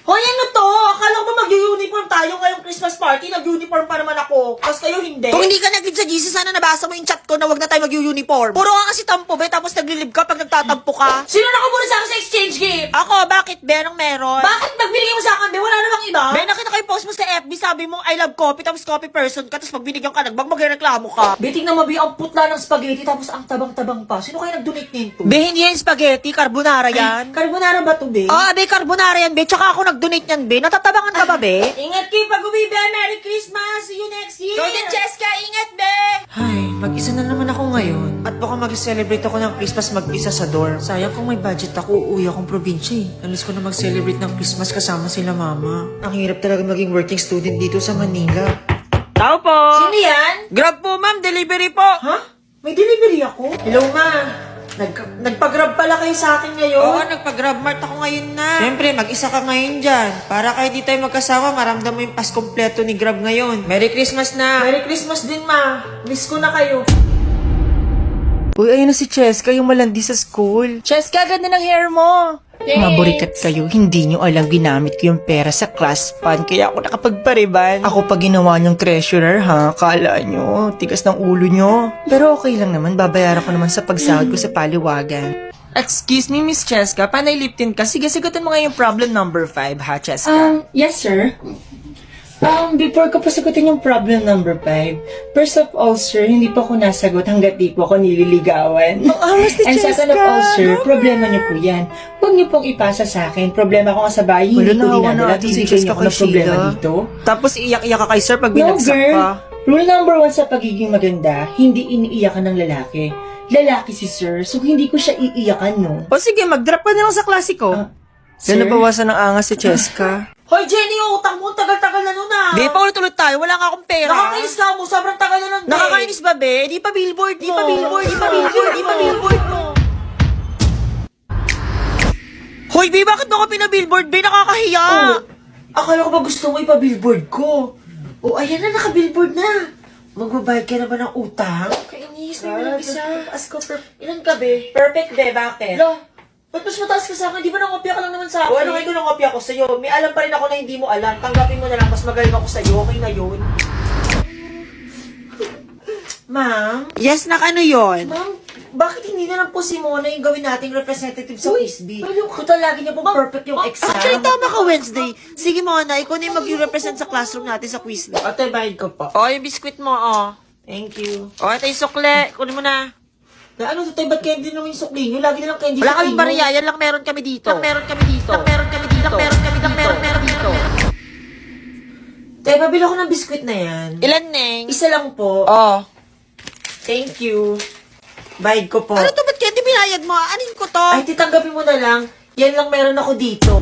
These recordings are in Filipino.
Hoy, ano to? Akala ko ba mag-uniform tayo ngayong Christmas party? Nag-uniform pa naman ako. Tapos kayo hindi. Kung hindi ka nag sa GC, sana nabasa mo yung chat ko na wag na tayo mag-uniform. Puro ka kasi tampo, be, tapos naglilib ka pag nagtatampo ka. Sino nakabuli sa akin sa exchange gift? Ako, bakit, be? Anong meron? Bakit nagbili mo sa akin, be? Wala namang iba? Be, nakita ko yung post mo sa FB, sabi mo, I love coffee, tapos coffee person ka, tapos pag binigyan ka, magreklamo ka. Biting na mabi ang putla ng spaghetti tapos ang tabang-tabang pa. Sino kaya nag-donate nito? Be, hindi yan spaghetti, carbonara yan. Carbonara ba to, be? Ah, be, carbonara yan, be. Tsaka ako nag-donate yan, be. Natatabangan ka ba, be? Ingat kayo pag-uwi, be. Merry Christmas! See you next year! Ikaw din, Cheska, ingat, be! Ay, mag-isa na naman ako ngayon. At baka mag-celebrate ako ng Christmas mag-isa sa dorm. Sayang kung may budget ako, uuwi akong probinsya eh. Alas ko na mag-celebrate ng Christmas kasama sila mama. Ang hirap talaga maging working student dito sa Manila. Tao po! Sino yan? Grab po, ma'am. Delivery po. Ha? May delivery ako? Hello, ma. Nagpa-grab pala kayo sa akin ngayon? Oo, nagpa-grab mart ako ngayon na. Siyempre, mag-isa ka ngayon dyan. Para kahit di tayo magkasama, maramdam mo yung pas kompleto ni Grab ngayon. Merry Christmas na! Merry Christmas din, ma. Miss ko na kayo. Uy, ayun na si Cheska, yung malandi sa school. Cheska, ganda ng hair mo. Maburikat kayo, hindi nyo alam ginamit ko yung pera sa class fund kaya ako nakapagpariban. Ako pa ginawa nyong treasurer ha, kala nyo, tigas ng ulo nyo. Pero okay lang naman, babayaran ko naman sa pagsahod ko sa paliwagan. Excuse me, Miss Cheska, panay liptin ka. Sige, sigutin mo nga yung problem number 5 ha, Cheska. Yes, sir. Before ko pa sagutin yung problem number 5, first of all, sir, hindi pa ako nasagot hanggat di po ako nililigawan. Angas ni And second of Cheska, all, sir, grabe. problema niyo po yan. Huwag niyo pong ipasa sa akin. Problema ko nga sa bahay, hindi Wala ko na, dinadala. wala na, si Bibigyan Cheska niyo ako kay ng problema Sheila. dito. Tapos iiyak-iyak ka kay sir pag No, binagsak girl. ka. Rule number 1 sa pagiging maganda, hindi iniiyakan ng lalaki. Lalaki si sir, so hindi ko siya iiyakan, no? O sige, mag-drop ka na lang sa klasiko. Sir? Yan nabawasan ng angas si Cheska. Hoy, Jenny, yung utang mo, ang tagal-tagal na nun, ah. Be, paulit-ulit tayo. Wala nga akong pera. Nakakainis ka mo, sobrang tagal na nun, be. Nakakainis ba, be? Di pa billboard, di pa No. billboard, di pa billboard, di pa billboard mo. Hoy, be, bakit mo ka pinabillboard, be? Nakakahiya. Oh, akala ko ba gusto mo ipa-billboard ko? Oh, ayan na, naka-billboard na. Magbabayad ka na ba ng utang? Kainis, may walang isa. Ask ko, ilan ka, be? Perfect, be, bakit? Lo, ba't mas mataas ka sa akin? Di ba nangopya ka lang naman sa akin? O ano kayo kung nangopya ko sa'yo? May alam pa rin ako na hindi mo alam. Tanggapin mo na lang, mas magaling ako sa'yo. Okay na yun. Ma'am? Yes, nakano yon? Ma'am, bakit hindi na lang po si Mona yung gawin nating representative sa Quizbee? Total, lagi niya po perfect yung exam. Actually, tama ka Wednesday. Sige mo na, ikaw na yung mag-represent sa classroom natin sa quiz. Ate, bayad ko po. O, yung biskwit mo, o. Thank you. O, ito yung sukle. Kunin mo na. Na ano, Tatay, ba't candy naman yung sukli nyo? Lagi na lang candy Wala sukli kaming bariya, yan lang meron kami dito. Lang meron kami dito. Lang meron kami dito. Lang meron kami dito. Lang meron dito. Tay, pabili ko ng biskwit na yan. Ilan, Neng? Isa lang po. Oh. Thank you. Bayad ko po. Ano to? Ba't candy binayad mo? Anin ko to? Ay, titanggapin mo na lang. Yan lang meron ako dito.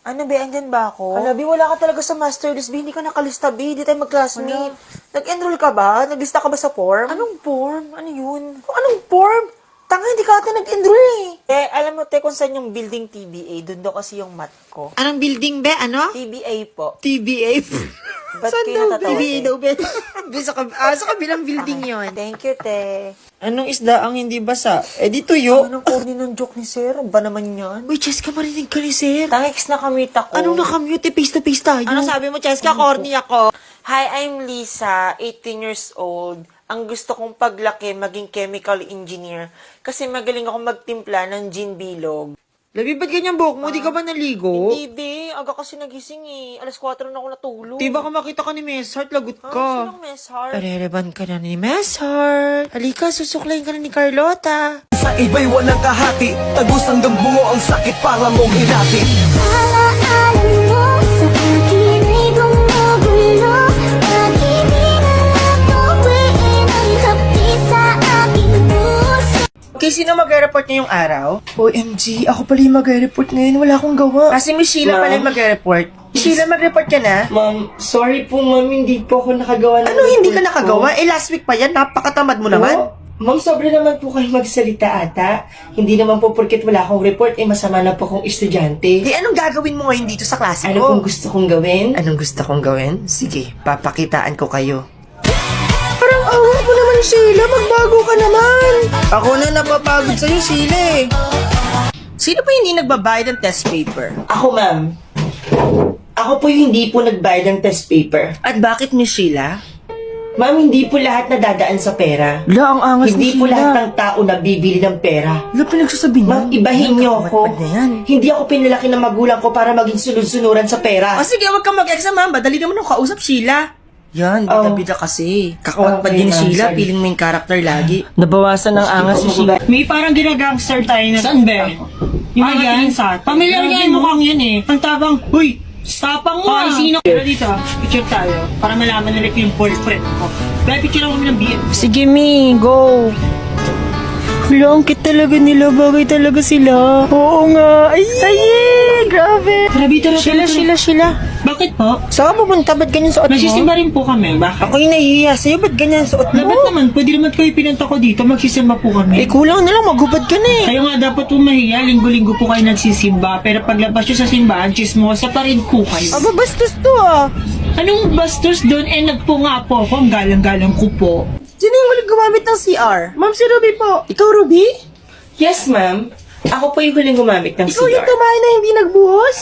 Ano, be? Andyan ba ako? Alabi, wala ka talaga sa master list, B. Hindi ka nakalista, B. Hindi tayo mag-classmate. Nag-enroll ka ba? Naglista ka ba sa form? Anong form? Ano yun? Anong form? Tanga, hindi ka ata nag-enroll eh. Alam mo, te, kung saan yung building TBA, doon daw kasi yung mat ko. Anong building, be? Ano? TBA po. TBA. Ba't Saan kayo daw, natatawa, TBA te? daw, be? Sa kabilang building yon. Thank you, te. Anong isda ang hindi basa? Eh, di tuyo. Anong corny ng joke ni Sir? Ba naman yan? Uy, Cheska, marinig ka ni sir. Tangix na kamit ako. Anong nakamute? Face to face tayo. Ano sabi mo, Cheska? Corny ako. Hi, I'm Lisa, 18 years old. Ang gusto kong paglaki, maging chemical engineer. Kasi magaling ako magtimpla ng gin bilog. Labi, ba't ganyan buhok mo? Di ka ba naligo? Hindi, be. Aga kasi nagising eh. Alas 4 na ako natulog. Di ba ka makita ka ni Miss Heart? Lagot Ah, ka. sinong mess heart? Parereban ka na ni Miss Heart. Halika, susuklayin ka na ni Carlota. Sa iba'y walang kahati, tagos hanggang bungo ang sakit para mong hinati. Alaala mo sa akin ay gumugulo. Pag-ibig at tuwiin ang kapi sa aking puso. Okay, sino mag-report ngayong araw? OMG, ako pala yung mag-report ngayon. Wala akong gawa. Kasi Miss Sheila pala yung mag-report. Sheila, mag-report ka na? Ma'am, sorry po, ma'am, hindi po ako nakagawa ng Ano, hindi ka report nakagawa? ko. Eh, last week pa yan. Napakatamad mo naman. Oo. Ma'am, sobra naman po kayo magsalita ata. Hindi naman po porket wala akong report, eh masama na po akong estudyante. Eh, anong gagawin mo ngayon dito sa klase Ano ko? pong gusto kong gawin? Anong gusto kong gawin? Sige, papakitaan ko kayo. Parang awa mo naman, Sheila. Magbago ka naman. Ako na napapagod sa'yo, Sheila eh. Sino pa hindi nagbabayad ng test paper? Ako, ma'am. Ako po yung hindi po nagbayad ng test paper. At bakit, Miss Sheila? Ma'am, hindi po lahat nadadaan sa pera. La, ang angas Hindi po lahat ng tao nabibili ng pera. La, pinagsasabi niya. Ma'am, ibahin niyo ako. Kamatpad na yan. Hindi ako pinalaki ng magulang ko para maging sunod-sunuran sa pera. O sige, wag kang mag-exam, ma'am. Madali naman ako kausap, Sheila. Yan, Oh. bida-bida kasi. Kakawat pa Okay, din ni ma'am, Sheila, sorry. piling main character lagi. Nabawasan ng angas si Sheila. May parang ginagangster tayo na... Saan ba? Yung mga yan? Pamilyar niya yung mukhang yan eh. Ang tabang, huy! Tapang mo ah! Sino? Pero dito, picture tayo. Para malaman nila yung portrait ko. Kaya picture lang kami ng BM. Sige, Mi, go. Wala, ang cute talaga nila. Bagay talaga sila. Oo nga. Ay, grabe. Grabe talaga. Sheila. Bakit po? Saan ka pupunta? Ba't ganyan suot mo? Magsisimba rin po kami. Bakit? Ako yung nahihiya sa'yo. Ba't ganyan suot mo? Dapat naman, pwede naman kayo pinunta ko dito. Magsisimba po Eh, kami. kulang na lang. Maghubad ka na eh. Kayo nga dapat po mahiya. Linggo-linggo po kayo nagsisimba. Pero paglabas nyo sa simbahan, chismosa pa rin po kayo. Aba, bastos to ah. Anong bastos doon? Eh, nagpunga po ako. Ang galang-galang ko po. Sino yung huling gumamit ng CR? Ma'am, si Ruby po. Ikaw, Ruby? Yes, ma'am. Ako po yung huling gumamit ng Ikaw yung CR. tumayo na hindi nagbuhos?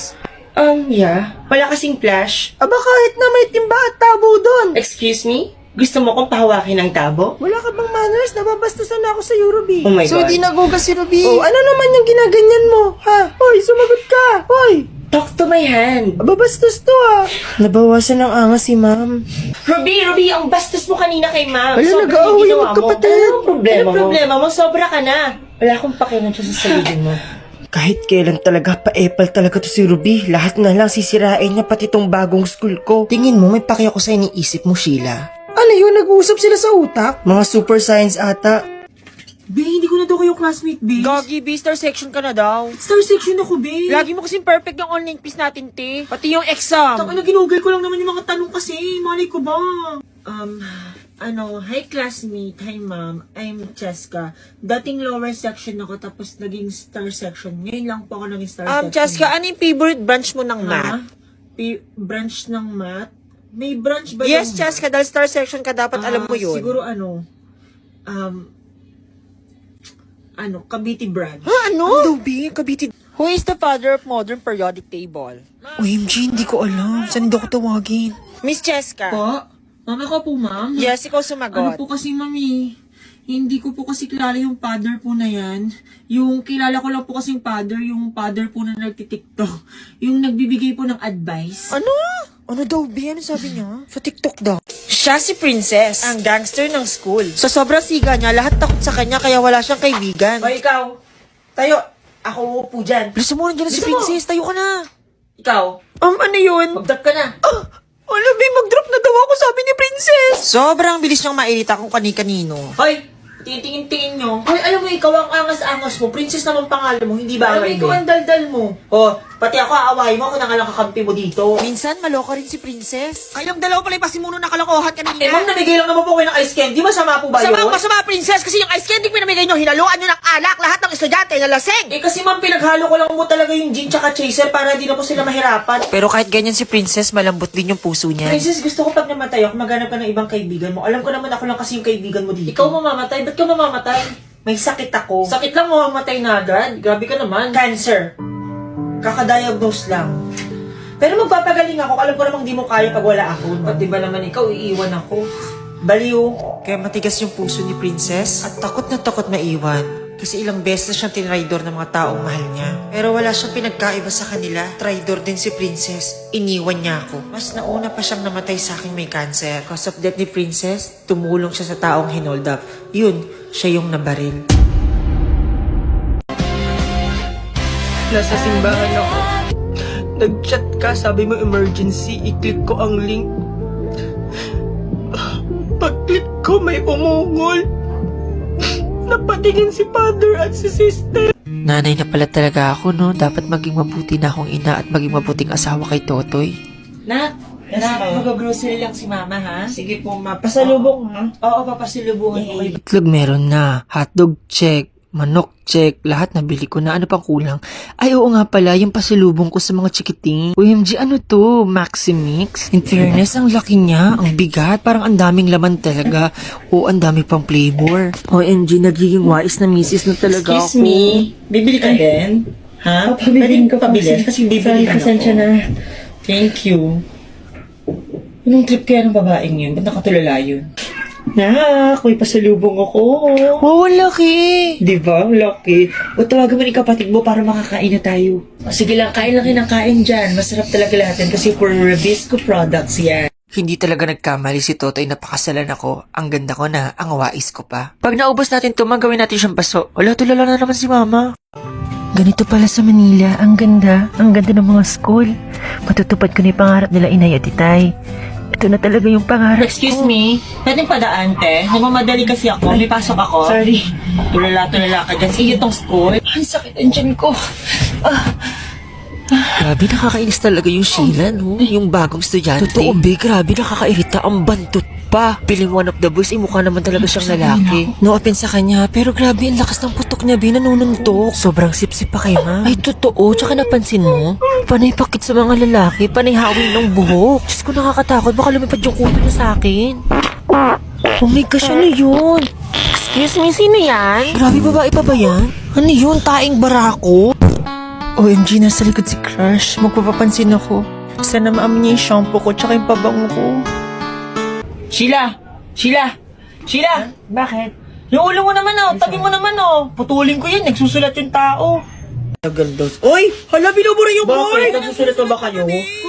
Yeah. Wala kasing flash. Aba, kahit na may timba at tabo doon. Excuse me? Gusto mo kong pahawakin ng tabo? Wala ka bang manners? Nababastusan na ako sa Ruby. Oh my So, God. di nagugas si Ruby. Oh, ano naman yung ginaganyan mo? Ha? Hoy, sumagot ka. Hoy. Talk to my hand. Aba, bastos to ah. Nabawasan ng angas si ma'am. Ruby, ang bastos mo kanina kay ma'am. Wala, Sobra nag-aaway yung yung ginawa mo. magkapatid. Anong problema mo? Sobra ka na. Wala akong pakialam sa sasabihin mo. Kahit kailan talaga, pa-epal talaga to si Ruby. Lahat na lang sisirain niya pati tong bagong school ko. Tingin mo, may paki ako sa iniisip mo, Sheila. Ano yun? Nag-uusap sila sa utak? Mga super science ata. B, hindi ko na daw kayo classmate, B. Gagi, B, star section ka na daw. Star section ako, B. Lagi mo kasing perfect yung online quiz natin, te. Pati yung exam. Taka na, ginugol ko lang naman yung mga tanong kasi. Malay ko ba? Hi classmate, hi ma'am, I'm Cheska. Dating lower section ako tapos naging star section. Ngayon lang po ako naging star section. Cheska, ano yung favorite branch mo ng Ha? math? Branch ng math? May branch ba Yes, yung... Cheska, dahil star section ka, dapat alam mo yun. Siguro Cavite branch. Ha, ano? Ruby, Cavite. Who is the father of modern periodic table? OMG, hindi ko alam. Saan hindi ako tawagin? Miss Cheska. Po? Mama ko po, ma'am. Yes, ikaw Ano sumagot. po kasi, mami? Hindi ko po kasi kilala yung father po na yan. Yung kilala ko lang po kasi yung father po na nagtitiktok. Yung nagbibigay po ng advice. Ano? Ano daw, B? Ano sabi niya? Sa TikTok daw. Siya si Princess, ang gangster ng school. Sa sobrang siga niya, lahat takot sa kanya kaya wala siyang kaibigan. O ikaw, tayo. Ako upo dyan. Bilisan mo, nandiyan na si Bilisan mo. Princess. Tayo ka na. Ikaw, Ano yun? magdap ka na. Ano, B? Mag-drop na daw ako, sabi ni Princess. Sobrang bilis niyang mairita kung kani-kanino. Hoy, tingin-tingin nyo. Ay, alam mo, ikaw ang angas-angas mo. Princess naman pangalan mo, hindi ba? Alam mo, ikaw ang daldal mo. Oh, pati ako aawayin mo ako na nga lang kakampi mo dito. Minsan, maloko rin si Princess. Kayong dalawa pala yung pasimuno na kalokohan kanina. Eh, ma'am, namigay lang naman po kayo ng ice candy. Masama po ba yun? Masama, Princess, kasi yung ice candy pinamigay nyo, hinaluan nyo ng alak, lahat ng estudyante na laseng. Eh, kasi ma'am, pinaghalo ko lang mo talaga yung gin tsaka chaser para di na po sila mahirapan. Pero kahit ganyan si Princess, malambot din yung puso niya. Princess, gusto ko pag namatay ako, maghanap ka ng ibang kaibigan mo. Alam ko naman ako lang kasi yung kaibigan mo dito. Ikaw mamamatay? Ba't ka mamamatay? May sakit ako. Sakit lang mo mamatay na agad? Grabe ka naman. Cancer. Kakadiagnose lang. Pero magpapagaling ako. Alam ko namang di mo kaya pag wala ako. At di ba naman ikaw, iiwan ako. Baliw. Kaya matigas yung puso ni Princess at takot na takot maiwan. Kasi ilang beses na siyang tinraidor ng mga taong mahal niya. Pero wala siyang pinagkaiba sa kanila. Traidor din si Princess. Iniwan niya ako. Mas nauna pa siyang namatay sa aking may cancer. Cause of death ni Princess, tumulong siya sa taong hinold up. Yun, siya yung nabaril. Nasa simbahan ako. Nag-chat ka, sabi mo emergency, i-click ko ang link. Pag-click ko, may umungol. Napatingin si father at si sister. Nanay na pala talaga ako, no? Dapat maging mabuti na akong ina at maging mabuting asawa kay Totoy. Nak, Yes, ma'am. mag-grocery lang si mama, ha? Sige po, ma. Pasalubong, ha? Oo, papasilubungan ko kayo. Itlog meron na, hotdog check, manok check, lahat nabili ko na. Ano pang kulang? Ay, oo nga pala, yung pasilubong ko sa mga chikiting. OMG, ano to? Maximix? In fairness, ang laki niya, ang bigat, parang ang daming laman talaga. O, ang dami pang flavor. OMG, nagiging wise na misis na talaga Excuse ako. me, bibili ka din? Ha? Papabilin Pwede ko pabili? Kasi bibili ka Pasensya na. Thank you. Anong trip kaya ng babaeng yun? Ba't nakatulala yun? Nak, may pasalubong ako. Oh, laki! Di ba? Lucky. O tawagan mo ni kapatid mo para makakain na tayo. O, sige lang, kain lang kinakain dyan. Masarap talaga lahat yan kasi for Revisco products yan. Hindi talaga nagkamali si Totoy, napakasalan ako. Ang ganda ko na, ang wais ko pa. Pag naubos natin to, magawin natin siyang paso. Wala, tulala na naman si Mama. Ganito pala sa Manila. Ang ganda. Ang ganda ng mga school. Matutupad ko na yung pangarap nila inay at itay. Ito na talaga yung pangarap Excuse ko. me, pwedeng padaan, te? Nagmamadali kasi ako. May pasok ako. Sorry. Tulala ka dyan. Sige itong school. Ang sakit ang tiyan ko. Grabe, nakakainis talaga yung Sheila, no? Yung bagong estudyante. Totoo, be. Grabe, nakakairita. Ang bantot pa. Piling one of the boys, mukha naman talaga siyang lalaki. No offense sa kanya, pero grabe, ang lakas ng putok niya, be. Nanununtok. Sobrang sip-sip pa kay ma. Ay, totoo. Tsaka napansin mo? Panay pakit sa mga lalaki. Panay hawin ng buhok. Diyos ko, nakakatakot. Baka lumipad yung kuto niya sa akin. Oh my gosh, ano yun? Excuse me, sino yan? Grabe, babae pa ba yan? Ano yun? Taing barako? OMG, nasa likod si Crush. Magpapapansin ako. Sana maamin niya yung shampoo ko tsaka yung pabango ko. Sheila! Bakit? Yung ulo mo naman, oh. Tabi mo naman, oh. Putulin ko yan. Nagsusulat yung tao. Uy! Hala, binubura yung board! Bakit? Nagsusulat pa ba kayo?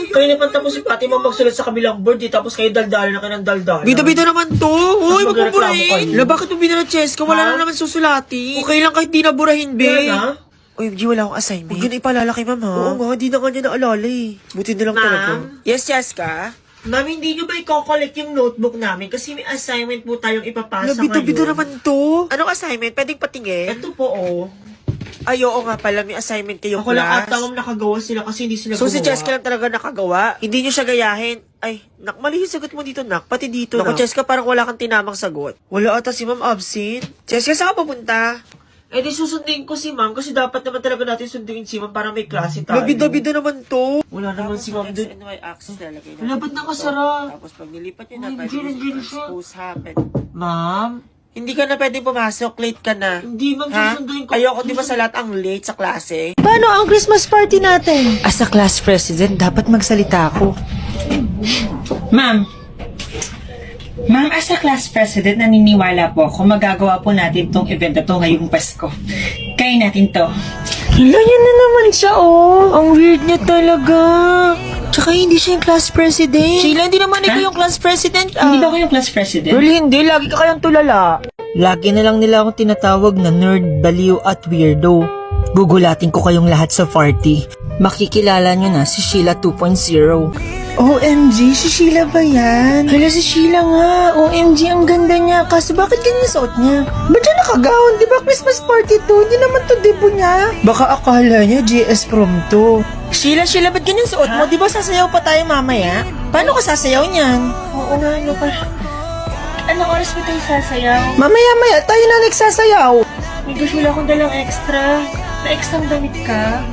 Kayo na tapos si Pati magsulat sa kabilang board, tapos kayo daldalan na kayo ng daldalan. Bida-bida naman to. Uy, Mas magreklamo magbuburahin. kayo. Hala, bakit mo binara Cheska? Wala na naman susulati. Okay lang kahit di naburahin, be. Kaya na? OMG, wala akong assignment. Huwag yun ipalala kay mama. Oo nga, di na kanya naalala eh. Buti na lang Ma'am? talaga. Yes, Cheska? Ma'am, hindi nyo ba i-collect yung notebook namin? Kasi may assignment po tayong ipapasa ngayon. Bida-bida naman to. Anong assignment? Pwedeng patingin? Ito po, oh. Ay, oo nga pala, may assignment kayong Ako lang class. ata ma'am nakagawa sila kasi hindi sila So, gumawa. si Cheska lang talaga nakagawa? Hindi nyo siya gayahin? Ay, nak, mali yung sagot mo dito, nak. Pati dito, nak. Cheska, parang wala kang tinamang sagot. Wala ata si ma'am absent. Cheska, saan ka papunta? Eh di susundin ko si ma'am kasi dapat naman talaga natin sunduin si ma'am para may klase tayo. Bida-bida naman to. Wala naman si ma'am doon. SNY access lalagay Wala, ba't nakasara? Tapos pag nilipat nyo na, Ay, pwede nandiyan nyo siya. expose happen. Ma'am? Hindi ka na pwedeng pumasok, late ka na. Hindi ma'am, Ha? susunduin ko. Ayoko di ba sa lahat ang late sa klase? Paano ang Christmas party natin? As a class president, dapat magsalita ako. Ma'am, as a class president, naniniwala po ako magagawa po natin tong event na to ngayong Pasko. Kaya natin to. Hala, yan na naman siya, oh. Ang weird niya talaga. Tsaka hindi siya yung class president. Sheila, hindi naman ikaw yung class president. Hindi daw kayong class president? Girl, hindi. Lagi ka kayang tulala. Lagi na lang nila akong tinatawag na nerd, baliw at weirdo. Gugulatin ko kayong lahat sa party. Makikilala nyo na si Sheila 2.0. OMG, si Sheila ba yan? Hala, si Sheila nga. OMG, ang ganda niya. Kaso bakit ganyan suot niya? Ba't siya nakagaon? Di ba Christmas party to? Hindi naman to debo niya. Baka akala niya JS prom to. Sheila, ba't ganyan suot mo? Di ba sasayaw pa tayo mamaya? Paano ka sasayaw niyan? Oo nga, ano pa? Anong oras ba tayo sasayaw? Mamaya-maya tayo na nagsasayaw. May gusto wala akong dalang extra. Na extra damit ka.